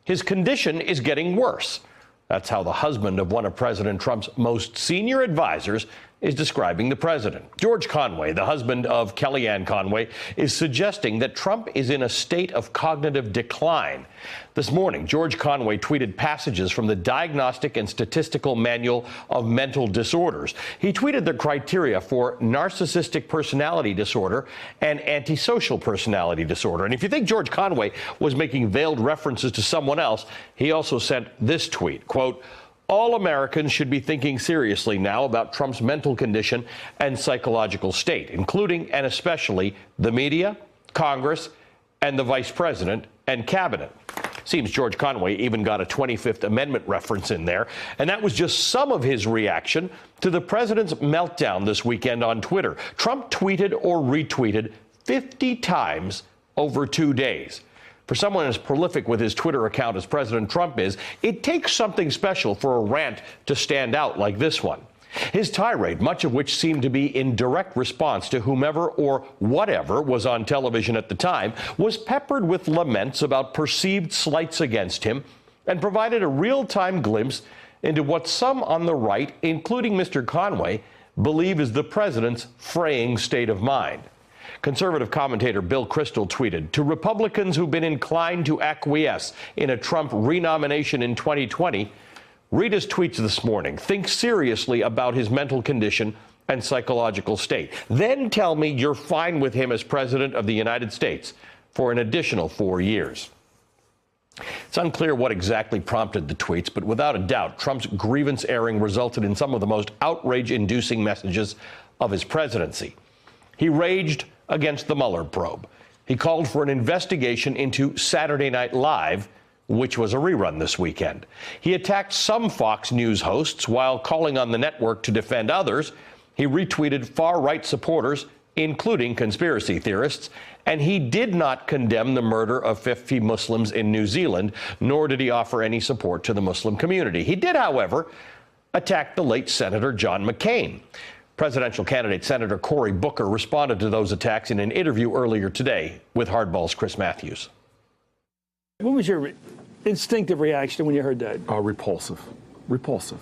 His condition is getting worse. That's how the husband of one of President Trump's most senior advisors is describing the president. George Conway, the husband of Kellyanne Conway, is suggesting that Trump is in a state of cognitive decline. This morning, George Conway tweeted passages from the Diagnostic and Statistical Manual of Mental Disorders. He tweeted the criteria for narcissistic personality disorder and antisocial personality disorder. And if you think George Conway was making veiled references to someone else, he also sent this tweet, quote, "All Americans should be thinking seriously now about Trump's mental condition and psychological state, including and especially the media, Congress, and the vice president and cabinet." Seems George Conway even got a 25th Amendment reference in there. And that was just some of his reaction to the president's meltdown this weekend on Twitter. Trump tweeted or retweeted 50 times over 2 days. For someone as prolific with his Twitter account as President Trump is, it takes something special for a rant to stand out like this one. His tirade, much of which seemed to be in direct response to whomever or whatever was on television at the time, was peppered with laments about perceived slights against him and provided a real-time glimpse into what some on the right, including Mr. Conway, believe is the president's fraying state of mind. Conservative commentator Bill Kristol tweeted, "To Republicans who've been inclined to acquiesce in a Trump renomination in 2020, read his tweets this morning. Think seriously about his mental condition and psychological state. Then tell me you're fine with him as president of the United States for an additional 4 years." It's unclear what exactly prompted the tweets, but without a doubt, Trump's grievance airing resulted in some of the most outrage-inducing messages of his presidency. He raged against the Mueller probe. He called for an investigation into Saturday Night Live, which was a rerun this weekend. He attacked some Fox News hosts while calling on the network to defend others. He retweeted far-right supporters, including conspiracy theorists, and he did not condemn the murder of 50 Muslims in New Zealand, nor did he offer any support to the Muslim community. He did, however, attack the late Senator John McCain. Presidential candidate Senator Cory Booker responded to those attacks in an interview earlier today with Hardball's Chris Matthews. What was your instinctive reaction when you heard that? Repulsive. Repulsive.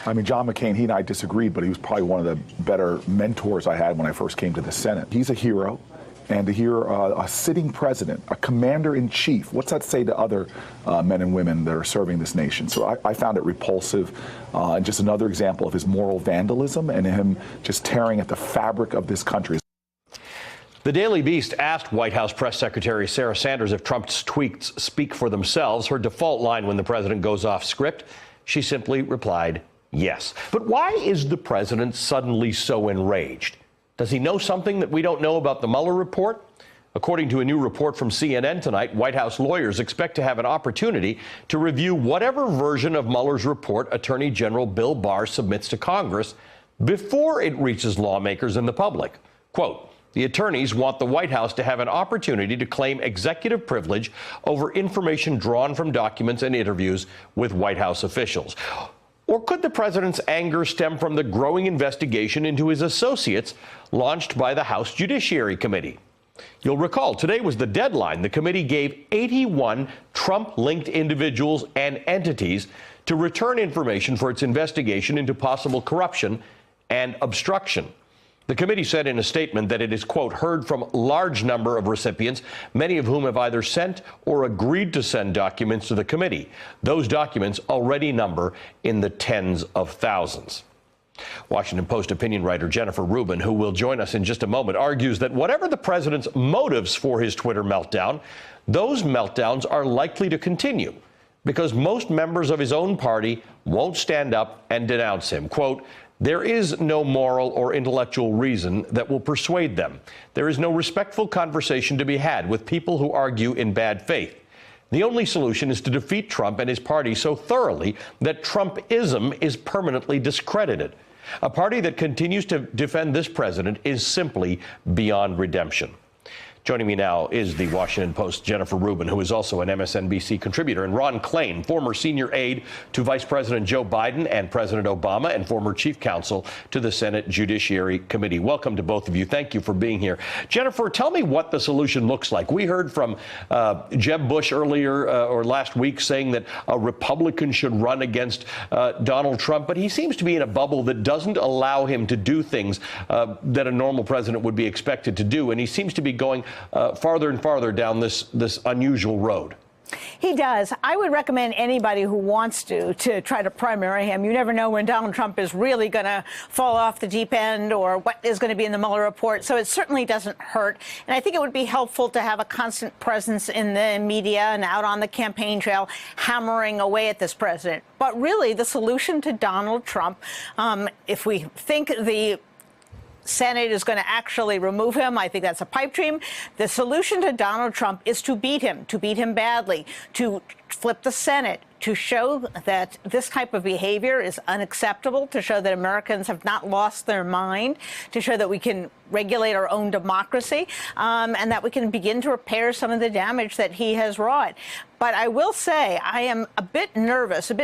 I mean, John McCain, he and I disagreed, but he was probably one of the better mentors I had when I first came to the Senate. He's a hero. And to hear a sitting president, a commander-in-chief, what's that say to other men and women that are serving this nation? So I found it repulsive, and just another example of his moral vandalism and him just tearing at the fabric of this country. The Daily Beast asked White House Press Secretary Sarah Sanders if Trump's tweets speak for themselves. Her default line when the president goes off script, she simply replied, yes. But why is the president suddenly so enraged? Does he know something that we don't know about the Mueller report? According to a new report from CNN tonight, White House lawyers expect to have an opportunity to review whatever version of Mueller's report Attorney General Bill Barr submits to Congress before it reaches lawmakers and the public. Quote, the attorneys want the White House to have an opportunity to claim executive privilege over information drawn from documents and interviews with White House officials. Or could the president's anger stem from the growing investigation into his associates launched by the House Judiciary Committee? You'll recall today was the deadline. The committee gave 81 Trump-linked individuals and entities to return information for its investigation into possible corruption and obstruction. The committee said in a statement that it is, quote, heard from a large number of recipients, many of whom have either sent or agreed to send documents to the committee. Those documents already number in the tens of thousands. Washington Post opinion writer Jennifer Rubin, who will join us in just a moment, argues that whatever the president's motives for his Twitter meltdown, those meltdowns are likely to continue because most members of his own party won't stand up and denounce him. Quote, there is no moral or intellectual reason that will persuade them. There is no respectful conversation to be had with people who argue in bad faith. The only solution is to defeat Trump and his party so thoroughly that Trumpism is permanently discredited. A party that continues to defend this president is simply beyond redemption. Joining me now is the Washington Post's Jennifer Rubin, who is also an MSNBC contributor, and Ron Klain, former senior aide to Vice President Joe Biden and President Obama, and former chief counsel to the Senate Judiciary Committee. Welcome to both of you. Thank you for being here. Jennifer, tell me what the solution looks like. We heard from Jeb Bush earlier or last week saying that a Republican should run against Donald Trump, but he seems to be in a bubble that doesn't allow him to do things that a normal president would be expected to do, and he seems to be going farther and farther down this unusual road. He does. I would recommend anybody who wants to try to primary him. You never know when Donald Trump is really going to fall off the deep end or what is going to be in the Mueller report. So it certainly doesn't hurt. And I think it would be helpful to have a constant presence in the media and out on the campaign trail hammering away at this president. But really, the solution to Donald Trump, if we think the Senate is going to actually remove him, I think that's a pipe dream. The solution to Donald Trump is to beat him badly, to flip the Senate, to show that this type of behavior is unacceptable, to show that Americans have not lost their mind, to show that we can regulate our own democracy, and that we can begin to repair some of the damage that he has wrought. But I will say I am a bit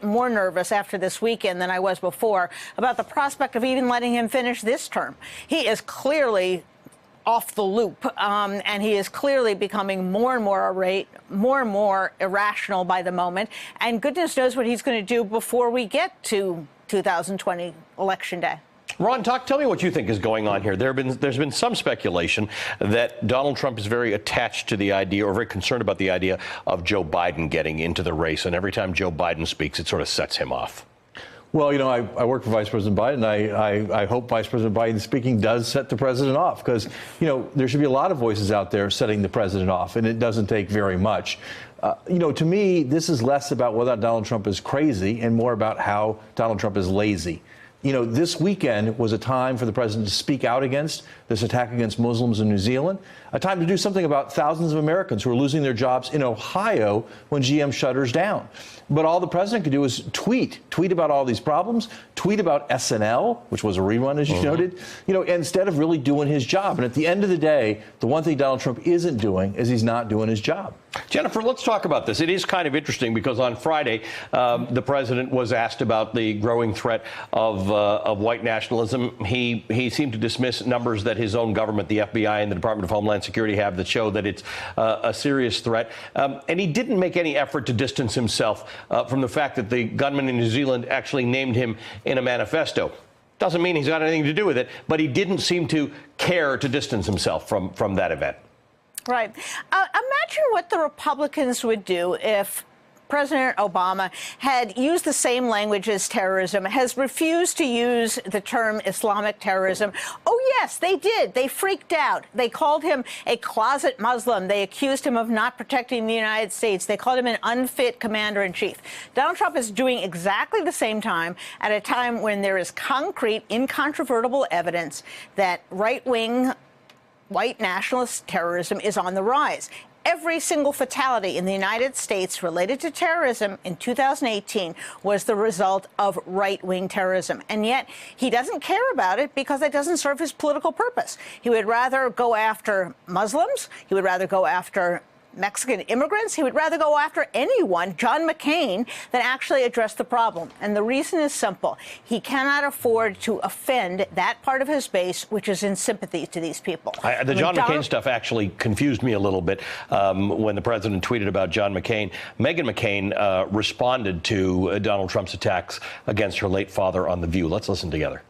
more nervous after this weekend than I was before about the prospect of even letting him finish this term. He is clearly off the loop, and he is clearly becoming more and more irate, more and more irrational by the moment, and goodness knows what he's going to do before we get to 2020 Election Day. Ron, tell me what you think is going on here. There's been some speculation that Donald Trump is very attached to the idea, or very concerned about the idea, of Joe Biden getting into the race, and every time Joe Biden speaks, it sort of sets him off. Well, you know, I work for Vice President Biden. I hope Vice President Biden speaking does set the president off, because, you know, there should be a lot of voices out there setting the president off, and it doesn't take very much. You know, to me, this is less about whether Donald Trump is crazy and more about how Donald Trump is lazy. You know, this weekend was a time for the president to speak out against this attack against Muslims in New Zealand, a time to do something about thousands of Americans who are losing their jobs in Ohio when GM shutters down. But all the president could do is tweet about all these problems, tweet about SNL, which was a rerun, as you noted, you know, instead of really doing his job. And at the end of the day, the one thing Donald Trump isn't doing is he's not doing his job. Jennifer, let's talk about this. It is kind of interesting because on Friday, the president was asked about the growing threat of white nationalism. He seemed to dismiss numbers that his own government, the FBI and the Department of Homeland Security, have that show that it's a serious threat. And he didn't make any effort to distance himself from the fact that the gunman in New Zealand actually named him in a manifesto. Doesn't mean he's got anything to do with it, but he didn't seem to care to distance himself from that event. Right. Imagine what the Republicans would do if President Obama had used the same language as terrorism, has refused to use the term Islamic terrorism. Oh, yes, they did. They freaked out. They called him a closet Muslim. They accused him of not protecting the United States. They called him an unfit commander-in-chief. Donald Trump is doing exactly the same time at a time when there is concrete, incontrovertible evidence that right-wing white nationalist terrorism is on the rise. Every single fatality in the United States related to terrorism in 2018 was the result of right-wing terrorism. And yet he doesn't care about it because it doesn't serve his political purpose. He would rather go after Muslims. He would rather go after Mexican immigrants. He would rather go after anyone, John McCain, than actually address the problem. And the reason is simple. He cannot afford to offend that part of his base, which is in sympathy to these people. The John McCain stuff actually confused me a little bit when the president tweeted about John McCain. Meghan McCain responded to Donald Trump's attacks against her late father on The View. Let's listen together.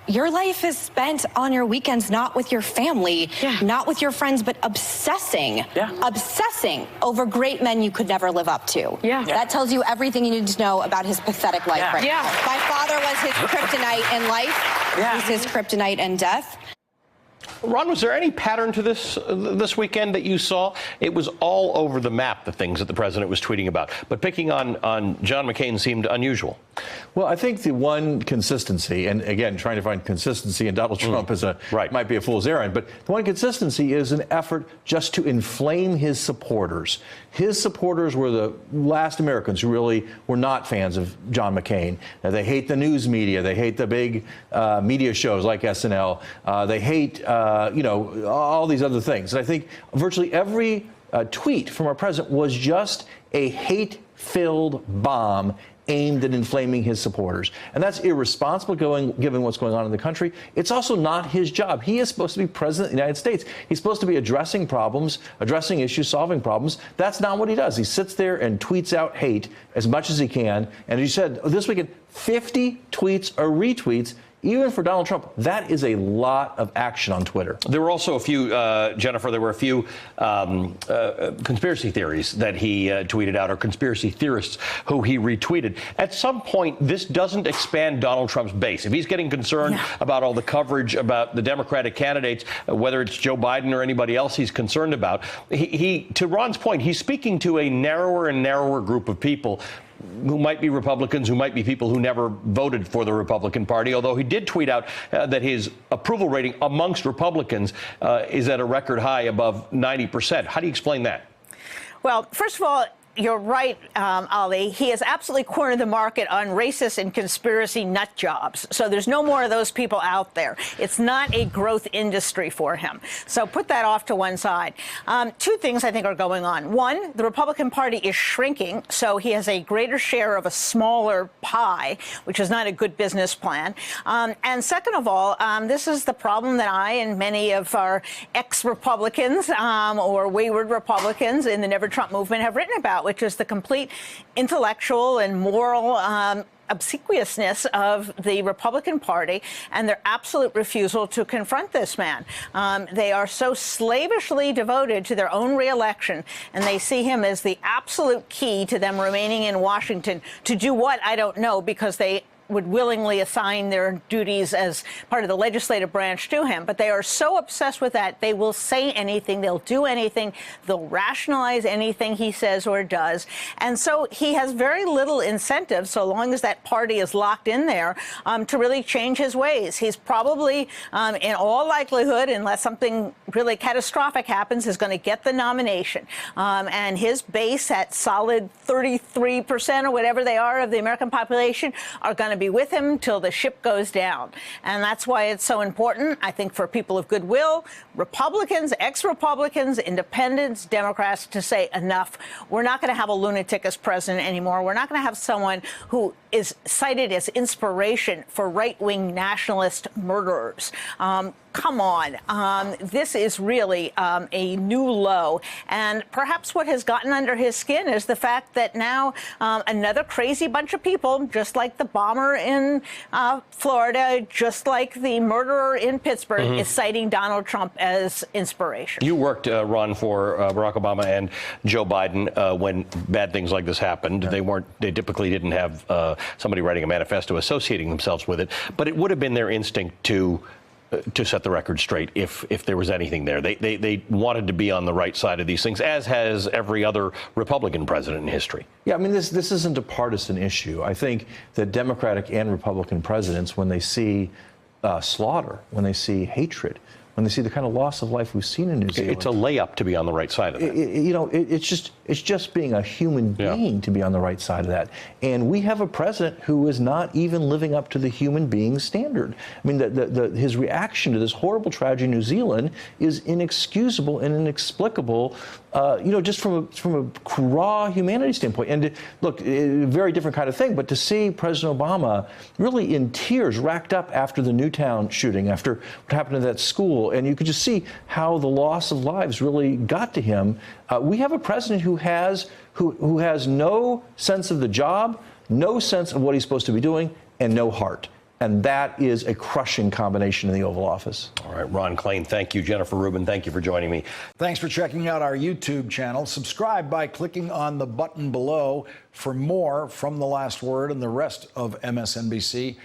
Your life is spent on your weekends, not with your family, not with your friends, but obsessing over great men you could never live up to. That tells you everything you need to know about his pathetic life right now. My father was his kryptonite in life. He's his kryptonite in death. Ron, was there any pattern to this weekend that you saw? It was all over the map, the things that the president was tweeting about. But picking on John McCain seemed unusual. Well, I think the one consistency, and again, trying to find consistency in Donald Trump might be a fool's errand, but the one consistency is an effort just to inflame his supporters. His supporters were the last Americans who really were not fans of John McCain. They hate the news media. They hate the big media shows like SNL. They hate, all these other things. And I think virtually every tweet from our president was just a hate-filled bomb aimed at inflaming his supporters. And that's irresponsible given what's going on in the country. It's also not his job. He is supposed to be president of the United States. He's supposed to be addressing problems, addressing issues, solving problems. That's not what he does. He sits there and tweets out hate as much as he can. And as you said, this weekend, 50 tweets or retweets. Even for Donald Trump, that is a lot of action on Twitter. There were also a few, Jennifer, there were a few conspiracy theories that he tweeted out, or conspiracy theorists who he retweeted. At some point, this doesn't expand Donald Trump's base. If he's getting concerned about all the coverage about the Democratic candidates, whether it's Joe Biden or anybody else he's concerned about, he to Ron's point, he's speaking to a narrower and narrower group of people who might be Republicans, who might be people who never voted for the Republican Party, although he did tweet out that his approval rating amongst Republicans is at a record high above 90%. How do you explain that? Well, first of all, you're right, Ali. He has absolutely cornered the market on racist and conspiracy nut jobs. So there's no more of those people out there. It's not a growth industry for him. So put that off to one side. Two things I think are going on. One, the Republican Party is shrinking, so he has a greater share of a smaller pie, which is not a good business plan. And second of all, this is the problem that I and many of our ex-Republicans or wayward Republicans in the Never Trump movement have written about, which is the complete intellectual and moral obsequiousness of the Republican Party and their absolute refusal to confront this man. They are so slavishly devoted to their own reelection, and they see him as the absolute key to them remaining in Washington to do what, I don't know, because they would willingly assign their duties as part of the legislative branch to him. But they are so obsessed with that, they will say anything, they'll do anything, they'll rationalize anything he says or does. And so he has very little incentive, so long as that party is locked in there, to really change his ways. He's probably, in all likelihood, unless something really catastrophic happens, is going to get the nomination. And his base, at solid 33% or whatever they are of the American population, are going to be with him till the ship goes down. And that's why it's so important, I think, for people of goodwill, Republicans, ex-Republicans, independents, Democrats, to say enough. We're not going to have a lunatic as president anymore. We're not going to have someone who is cited as inspiration for right-wing nationalist murderers. Come on. This is really a new low. And perhaps what has gotten under his skin is the fact that now another crazy bunch of people, just like the bomber in Florida, just like the murderer in Pittsburgh, is citing Donald Trump as inspiration. You worked, Ron, for Barack Obama and Joe Biden when bad things like this happened. Yeah. They typically didn't have somebody writing a manifesto associating themselves with it. But it would have been their instinct to set the record straight if there was anything there. They wanted to be on the right side of these things, as has every other Republican president in history. Yeah, I mean, this isn't a partisan issue. I think that Democratic and Republican presidents, when they see slaughter, when they see hatred, when they see the kind of loss of life we've seen in New Zealand. It's a layup to be on the right side of that. It's just being a human being to be on the right side of that. And we have a president who is not even living up to the human being standard. I mean, his reaction to this horrible tragedy in New Zealand is inexcusable and inexplicable, just from a raw humanity standpoint. And look, a very different kind of thing, but to see President Obama really in tears, racked up after the Newtown shooting, after what happened to that school, and you could just see how the loss of lives really got to him. We have a president who has no sense of the job, no sense of what he's supposed to be doing, and no heart. And that is a crushing combination in the Oval Office. All right, Ron Klain, thank you. Jennifer Rubin, thank you for joining me. Thanks for checking out our YouTube channel. Subscribe by clicking on the button below for more from The Last Word and the rest of MSNBC.